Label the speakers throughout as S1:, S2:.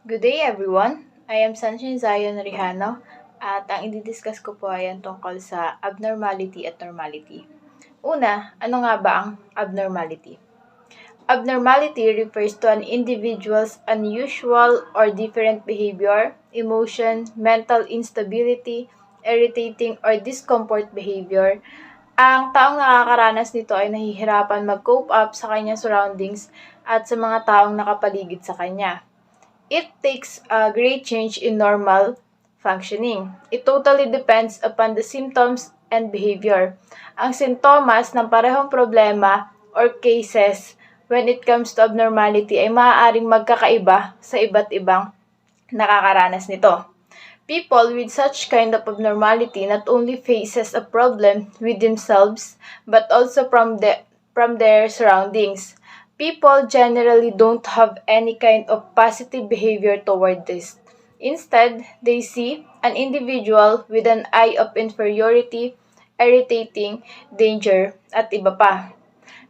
S1: Good day everyone! I am Sunshine Zion Rihano at ang i-discuss ko po ay ang tungkol sa abnormality at normality. Una, ano nga ba ang abnormality? Abnormality refers to an individual's unusual or different behavior, emotion, mental instability, irritating or discomfort behavior. Ang taong nakakaranas nito ay nahihirapan mag-cope up sa kanyang surroundings at sa mga taong nakapaligid sa kanya. It takes a great change in normal functioning. It totally depends upon the symptoms and behavior. Ang sintomas ng parehong problema or cases when it comes to abnormality ay maaaring magkakaiba sa iba't ibang nakakaranas nito. People with such kind of abnormality not only faces a problem with themselves but also from their surroundings. People generally don't have any kind of positive behavior toward this. Instead, they see an individual with an eye of inferiority, irritating, danger, at iba pa.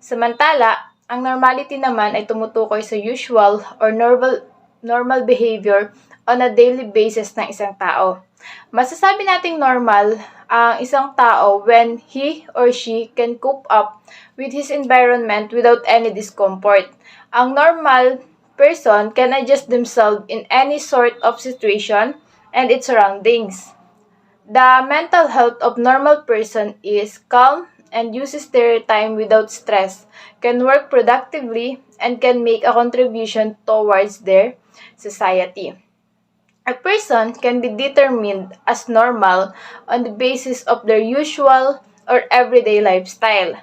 S1: Samantala, ang normality naman ay tumutukoy sa usual or normal behavior on a daily basis ng isang tao. Masasabi nating normal ang isang tao when he or she can cope up with his environment without any discomfort. Ang normal person can adjust themselves in any sort of situation and its surroundings. The mental health of normal person is calm and uses their time without stress, can work productively, and can make a contribution towards their society. A person can be determined as normal on the basis of their usual or everyday lifestyle.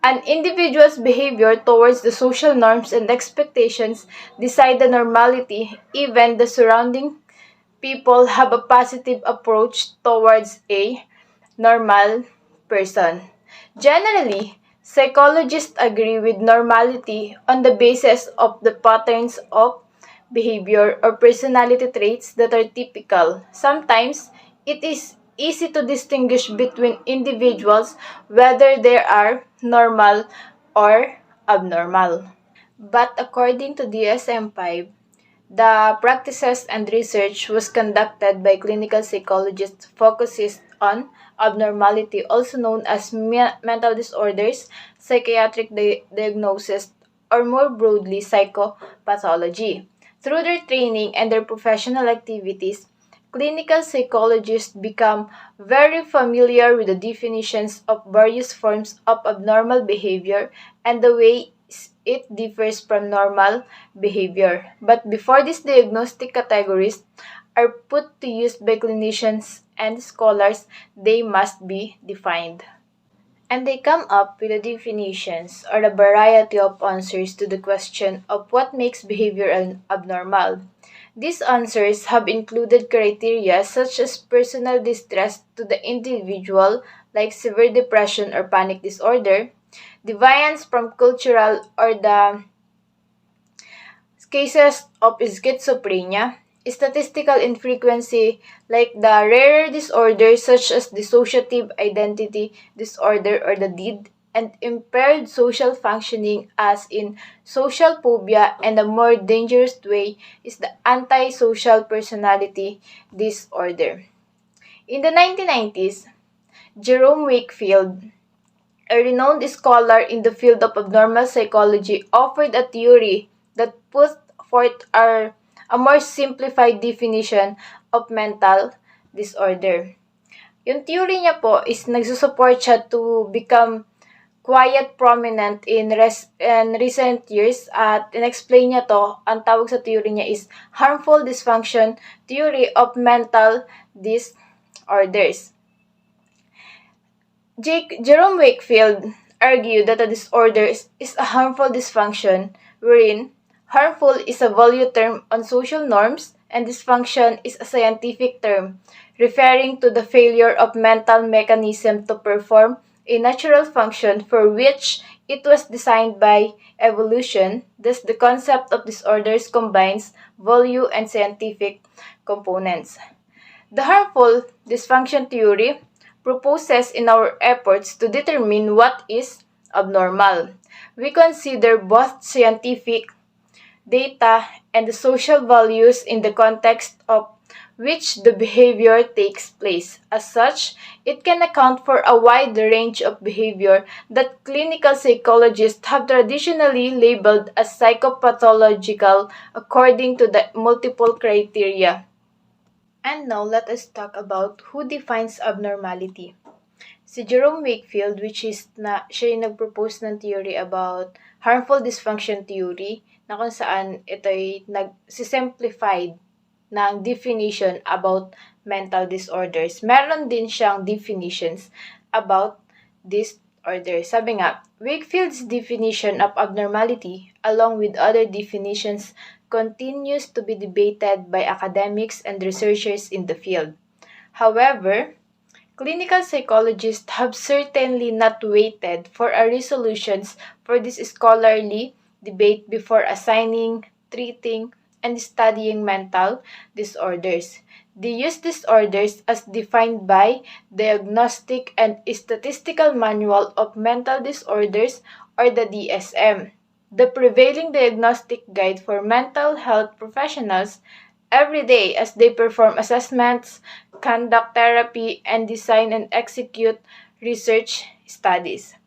S1: An individual's behavior towards the social norms and expectations decide the normality. Even the surrounding people have a positive approach towards a normal person. Generally, psychologists agree with normality on the basis of the patterns of behavior or personality traits that are typical. Sometimes, it is easy to distinguish between individuals whether they are normal or abnormal. But according to DSM-5, the practices and research was conducted by clinical psychologists focuses on abnormality, also known as mental disorders, psychiatric diagnosis, or more broadly, psychopathology. Through their training and their professional activities, clinical psychologists become very familiar with the definitions of various forms of abnormal behavior and the way it differs from normal behavior. But before these diagnostic categories are put to use by clinicians and scholars, they must be defined. And they come up with the definitions or a variety of answers to the question of what makes behavior abnormal. These answers have included criteria such as personal distress to the individual, like severe depression or panic disorder, deviance from cultural or the cases of schizophrenia, statistical infrequency like the rarer disorders such as dissociative identity disorder or the DID, and impaired social functioning as in social phobia, and a more dangerous way is the antisocial personality disorder. In the 1990s, Jerome Wakefield, a renowned scholar in the field of abnormal psychology, offered a theory that put forth a more simplified definition of mental disorder. Yung theory niya po is nagsusupport siya to become quite prominent in recent years, at in-explain niya to, ang tawag sa theory niya is harmful dysfunction theory of mental disorders. Jerome Wakefield argued that a disorder is a harmful dysfunction wherein harmful is a value term on social norms and dysfunction is a scientific term referring to the failure of mental mechanism to perform a natural function for which it was designed by evolution. Thus, the concept of disorders combines value and scientific components. The harmful dysfunction theory proposes in our efforts to determine what is abnormal. We consider both scientific data and the social values in the context of which the behavior takes place. As such, it can account for a wide range of behavior that clinical psychologists have traditionally labeled as psychopathological according to the multiple criteria. And now let us talk about who defines abnormality. Si Jerome Wakefield, which is siya yung nag-propose ng theory about harmful dysfunction theory, na kung saan ito'y nag-simplified ng definition about mental disorders. Meron din siyang definitions about disorders. Sabi nga, Wakefield's definition of abnormality, along with other definitions, continues to be debated by academics and researchers in the field. However, clinical psychologists have certainly not waited for a resolutions for this scholarly debate before assigning, treating, and studying mental disorders. They use disorders as defined by Diagnostic and Statistical Manual of Mental Disorders or the DSM, the prevailing diagnostic guide for mental health professionals every day as they perform assessments, conduct therapy, and design and execute research studies.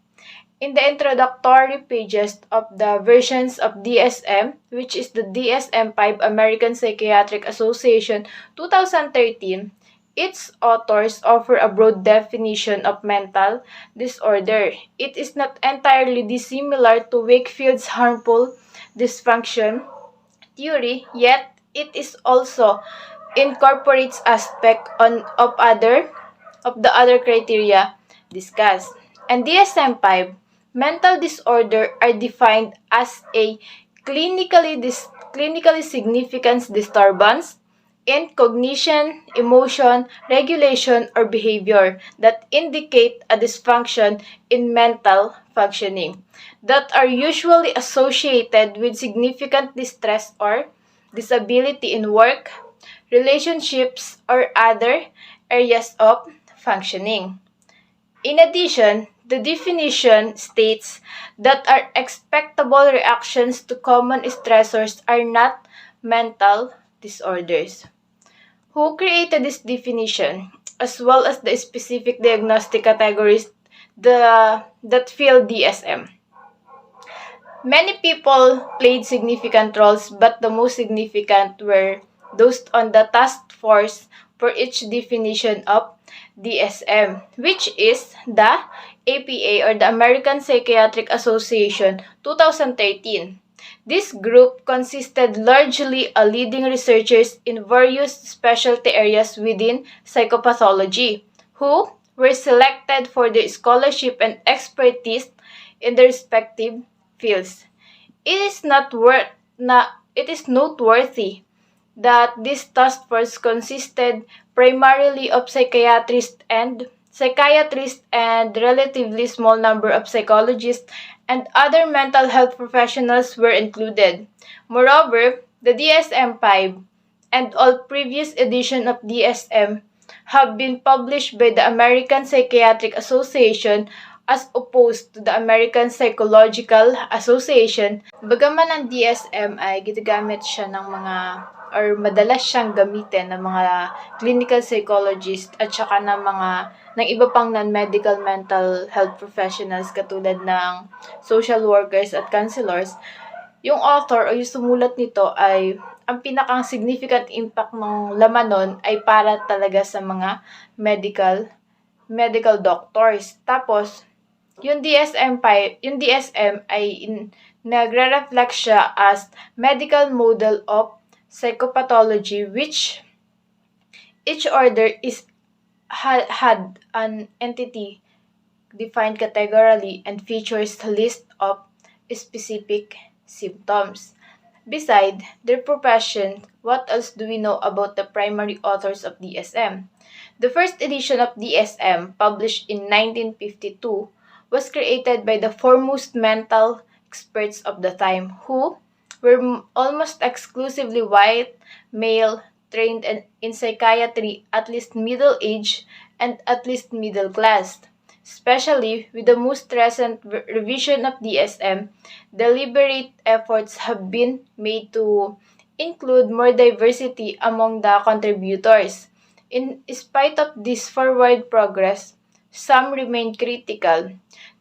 S1: In the introductory pages of the versions of DSM, which is the DSM-5 American Psychiatric Association 2013, its authors offer a broad definition of mental disorder. It is not entirely dissimilar to Wakefield's harmful dysfunction theory, yet it is also incorporates aspect of the other criteria discussed. And DSM-5, mental disorder are defined as a clinically significant disturbance in cognition, emotion, regulation, or behavior that indicate a dysfunction in mental functioning that are usually associated with significant distress or disability in work, relationships, or other areas of functioning. In addition, the definition states that our expectable reactions to common stressors are not mental disorders. Who created this definition, as well as the specific diagnostic categories that fill DSM? Many people played significant roles, but the most significant were those on the task force for each definition of DSM, which is the APA or the American Psychiatric Association 2013. This group consisted largely of leading researchers in various specialty areas within psychopathology, who were selected for their scholarship and expertise in their respective fields. It is noteworthy that this task force consisted primarily of psychiatrists and relatively small number of psychologists and other mental health professionals were included. Moreover, the DSM-5 and all previous editions of DSM have been published by the American Psychiatric Association as opposed to the American Psychological Association. Bagaman ang DSM ay ginagamit siya ng mga or madalas siyang gamitin ng mga clinical psychologist at saka ng iba pang non-medical mental health professionals katulad ng social workers at counselors, yung author o yung sumulat nito ay ang pinakang significant impact ng laman nun ay para talaga sa mga medical doctors. Tapos, yung DSM ay nagre-reflect siya as medical model of psychopathology, which each order had an entity defined categorically and features a list of specific symptoms. Beside their profession, what else do we know about the primary authors of DSM? The first edition of DSM, published in 1952, was created by the foremost mental experts of the time, who were almost exclusively white, male, trained in psychiatry, at least middle-aged, and at least middle class. Especially with the most recent revision of DSM, deliberate efforts have been made to include more diversity among the contributors. In spite of this forward progress, some remain critical.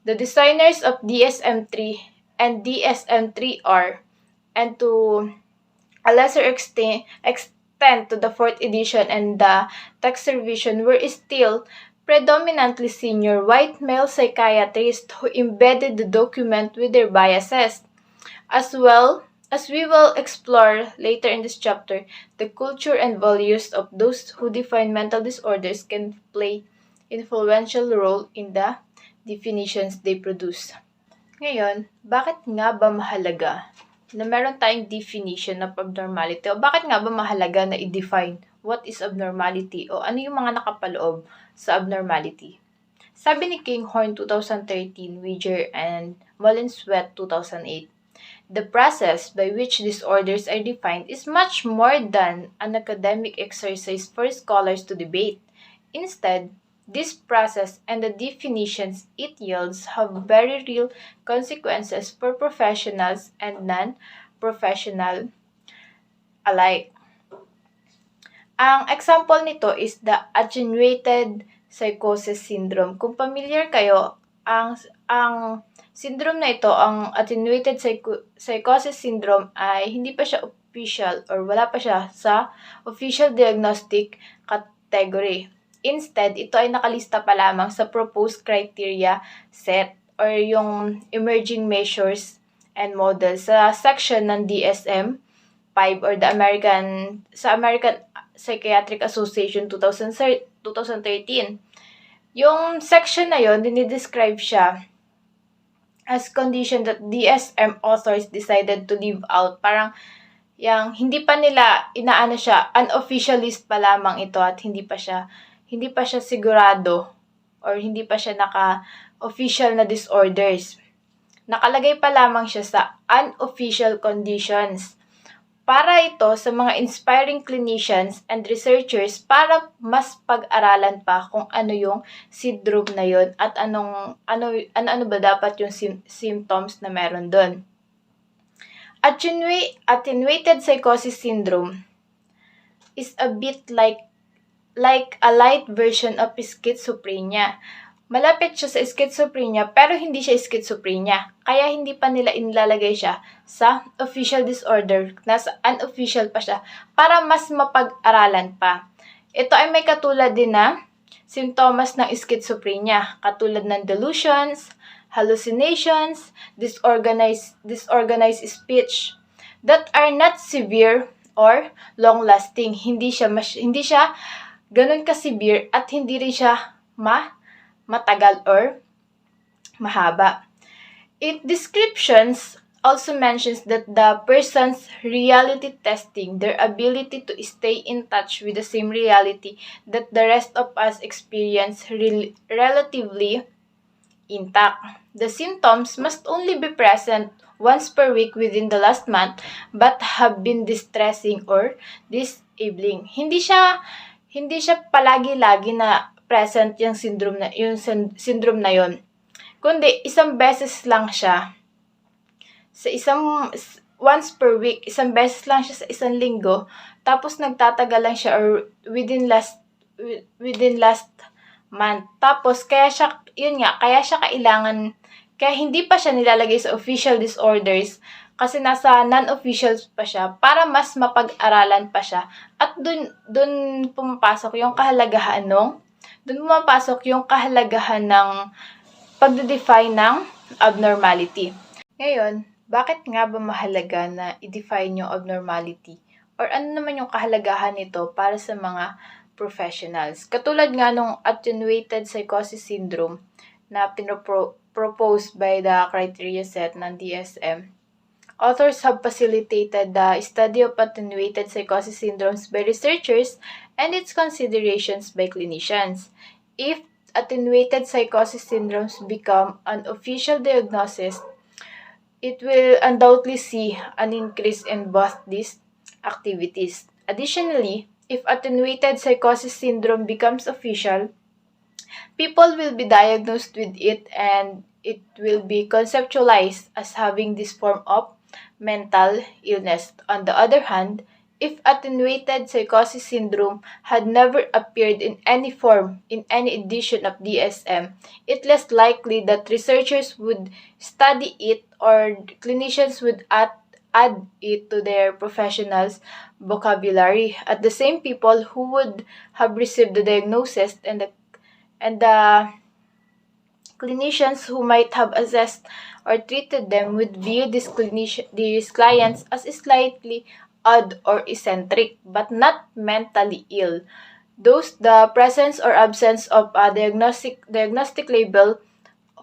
S1: The designers of DSM-3 and DSM-3R, and to a lesser extent to the fourth edition and the text revision, were still predominantly senior white male psychiatrists who embedded the document with their biases. As well as we will explore later in this chapter, the culture and values of those who define mental disorders can play influential role in the definitions they produce. Ngayon, bakit nga ba mahalaga na meron tayong definition of abnormality, o bakit nga ba mahalaga na i-define what is abnormality o ano yung mga nakapaloob sa abnormality? Sabi ni Kinghorn 2013, Widger and Mullins-Sweat 2008, the process by which disorders are defined is much more than an academic exercise for scholars to debate. Instead, this process and the definitions it yields have very real consequences for professionals and non-professional alike. Ang example nito is the attenuated psychosis syndrome. Kung familiar kayo, ang syndrome na ito, ang attenuated psychosis syndrome, ay hindi pa siya official or wala pa siya sa official diagnostic category. Instead, ito ay nakalista pa lamang sa proposed criteria set or yung emerging measures and models sa section ng DSM-5 or the American Psychiatric Association 2013. Yung section na yon, dinidescribe siya as condition that DSM authors decided to leave out. Parang yang hindi pa nila inaano siya, unofficial list pa lamang ito at hindi pa siya sigurado or hindi pa siya naka-official na disorders. Nakalagay pa lamang siya sa unofficial conditions. Para ito sa mga inspiring clinicians and researchers para mas pag-aralan pa kung ano yung syndrome na yon at ano ba dapat yung symptoms na meron doon. Attenuated psychosis syndrome is a bit like a light version of schizophrenia. Malapit siya sa schizophrenia pero hindi siya schizophrenia. Kaya hindi pa nila inilalagay siya sa official disorder. Nasa unofficial pa siya para mas mapag-aralan pa. Ito ay may katulad din na simptomas ng schizophrenia. Katulad ng delusions, hallucinations, disorganized speech that are not severe or long-lasting. Hindi siya ganun ka-severe at hindi rin siya matagal or mahaba. It descriptions also mentions that the person's reality testing, their ability to stay in touch with the same reality that the rest of us experience relatively intact. The symptoms must only be present once per week within the last month but have been distressing or disabling. Hindi siya palagi-lagi na present yung syndrome na yon. Kundi isang beses lang siya sa once per week, isang beses lang siya sa isang linggo, tapos nagtatagal lang siya or within last month. Tapos kaya siya hindi pa siya nilalagay sa official disorders kasi nasa non-official pa siya para mas mapag-aralan pa siya. At dun pumapasok yung kahalagahan ng pagde-define ng abnormality. Ngayon, bakit nga ba mahalaga na i-define yung abnormality? Or ano naman yung kahalagahan nito para sa mga professionals? Katulad nga nung attenuated psychosis syndrome na proposed by the criteria set ng DSM. Authors have facilitated the study of attenuated psychosis syndromes by researchers and its considerations by clinicians. If attenuated psychosis syndromes become an official diagnosis, it will undoubtedly see an increase in both these activities. Additionally, if attenuated psychosis syndrome becomes official, people will be diagnosed with it and it will be conceptualized as having this form of mental illness. On the other hand, if attenuated psychosis syndrome had never appeared in any form in any edition of DSM, it's less likely that researchers would study it or clinicians would add it to their professionals' vocabulary. At the same people who would have received the diagnosis and the clinicians who might have assessed or treated them would view these clients as slightly odd or eccentric, but not mentally ill. The presence or absence of a diagnostic label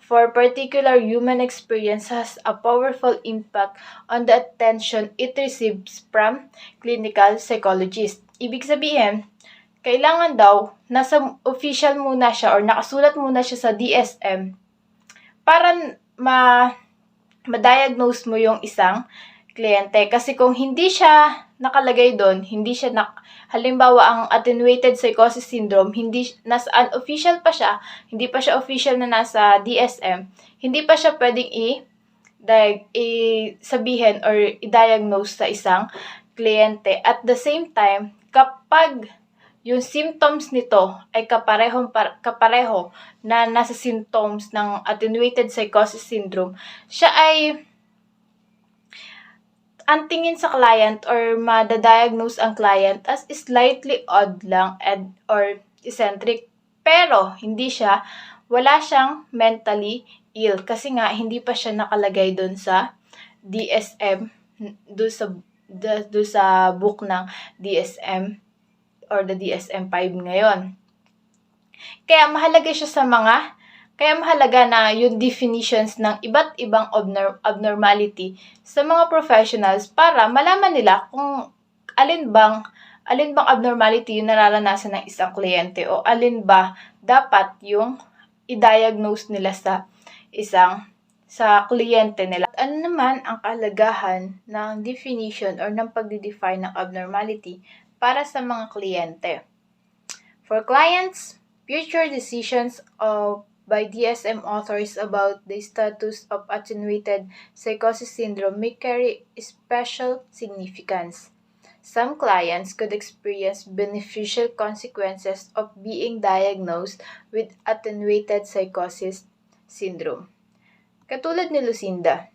S1: for particular human experience has a powerful impact on the attention it receives from clinical psychologists. Ibig sabihin, kailangan daw nasa official muna siya or nakasulat muna siya sa DSM para ma-diagnose mo yung isang kliyente. Kasi kung hindi siya nakalagay doon, halimbawa ang attenuated psychosis syndrome, nasa unofficial pa siya, hindi pa siya official na nasa DSM, hindi pa siya pwedeng sabihin or i-diagnose sa isang kliyente. At the same time, kapag yung symptoms nito ay kapareho na nasa symptoms ng attenuated psychosis syndrome, siya ay ang tingin sa client or madadiagnose ang client as slightly odd lang or eccentric. Pero wala siyang mentally ill kasi nga hindi pa siya nakalagay doon sa DSM, doon sa book ng DSM or the DSM-5 ngayon. Kaya mahalaga na yung definitions ng iba't ibang abnormality sa mga professionals para malaman nila kung alin bang abnormality yung nararanasan ng isang kliyente o alin ba dapat yung i-diagnose nila sa kliyente nila. Ano naman ang kahalagahan ng definition or ng pagde-define ng abnormality para sa mga kliyente? For clients, future decisions by DSM authors about the status of attenuated psychosis syndrome may carry special significance. Some clients could experience beneficial consequences of being diagnosed with attenuated psychosis syndrome. Katulad ni Lucinda,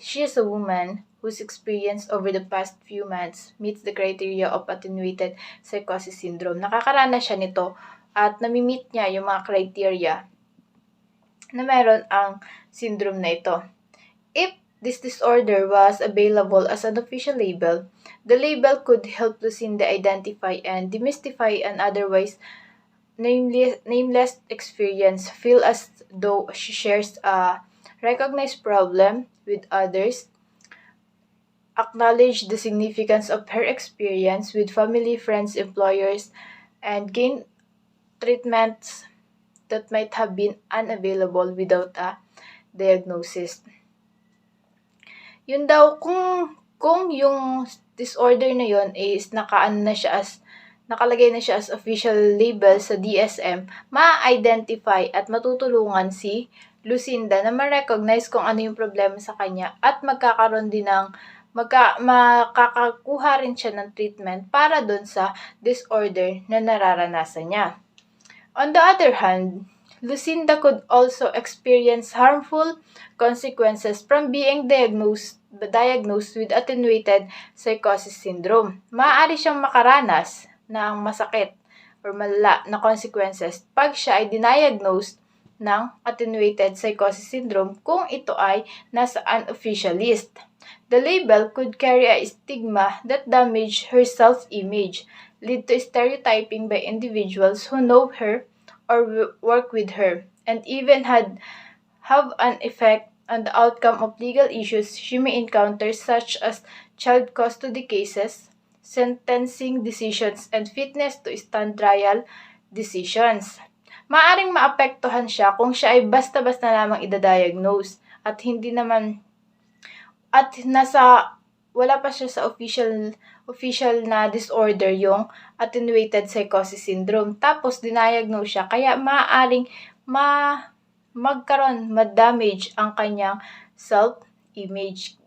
S1: she is a woman whose experience over the past few months meets the criteria of attenuated psychosis syndrome. Nakakaranas siya nito at nami-meet niya yung mga criteria na meron ang syndrome na ito. If this disorder was available as an official label, the label could help Lucinda identify and demystify an otherwise nameless experience, feel as though she shares a recognized problem with others, acknowledge the significance of her experience with family, friends, employers, and gain treatments that might have been unavailable without a diagnosis. Yun daw, kung yung disorder na yun is nakalagay na siya as official label sa DSM, ma-identify at matutulungan si Lucinda na ma-recognize kung ano yung problema sa kanya at makakakuha rin siya ng treatment para dun sa disorder na nararanasan niya. On the other hand, Lucinda could also experience harmful consequences from being diagnosed with attenuated psychosis syndrome. Maaari siyang makaranas ng masakit or malala na consequences pag siya ay diniagnosed ng attenuated psychosis syndrome kung ito ay nasa unofficial list. The label could carry a stigma that damage her self-image, lead to stereotyping by individuals who know her or work with her, and even have an effect on the outcome of legal issues she may encounter such as child custody cases, sentencing decisions, and fitness to stand trial decisions. Maaring maapektuhan siya kung siya ay basta-basta lamang idadiagnose at wala pa siya sa official na disorder yung attenuated psychosis syndrome. Tapos diniagnose siya kaya maaaring ma-damage ang kanyang image.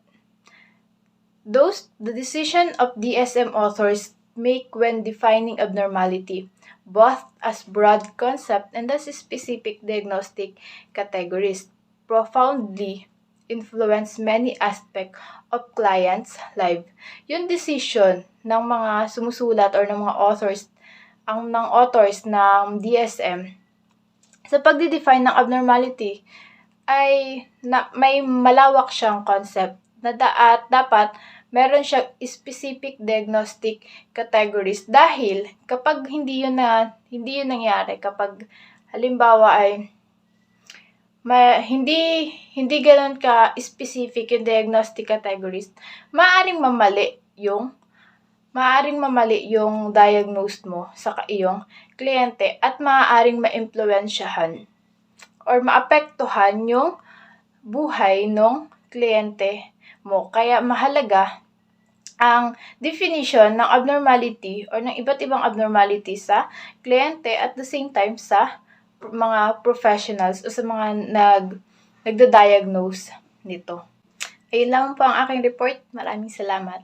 S1: The decision of DSM authors make when defining abnormality, both as broad concept and as specific diagnostic categories, profoundly influence many aspects of clients' life. Yung decision ng mga sumusulat or ng mga authors, ng authors ng DSM sa pagde-define ng abnormality ay may malawak siyang concept na dapat meron siyang specific diagnostic categories dahil kapag hindi yun nangyari, kapag halimbawa ay hindi gano'n ka specific yung diagnostic categories, maaaring mamali yung diagnose mo sa iyong kliyente at maaaring maimpluwensyahan or maapektuhan yung buhay ng kliyente mo. Kaya mahalaga ang definition ng abnormality or ng iba't ibang abnormality sa kliyente at the same time sa mga professionals o sa mga nagda-diagnose nito. Ayun lang po ang aking report. Maraming salamat.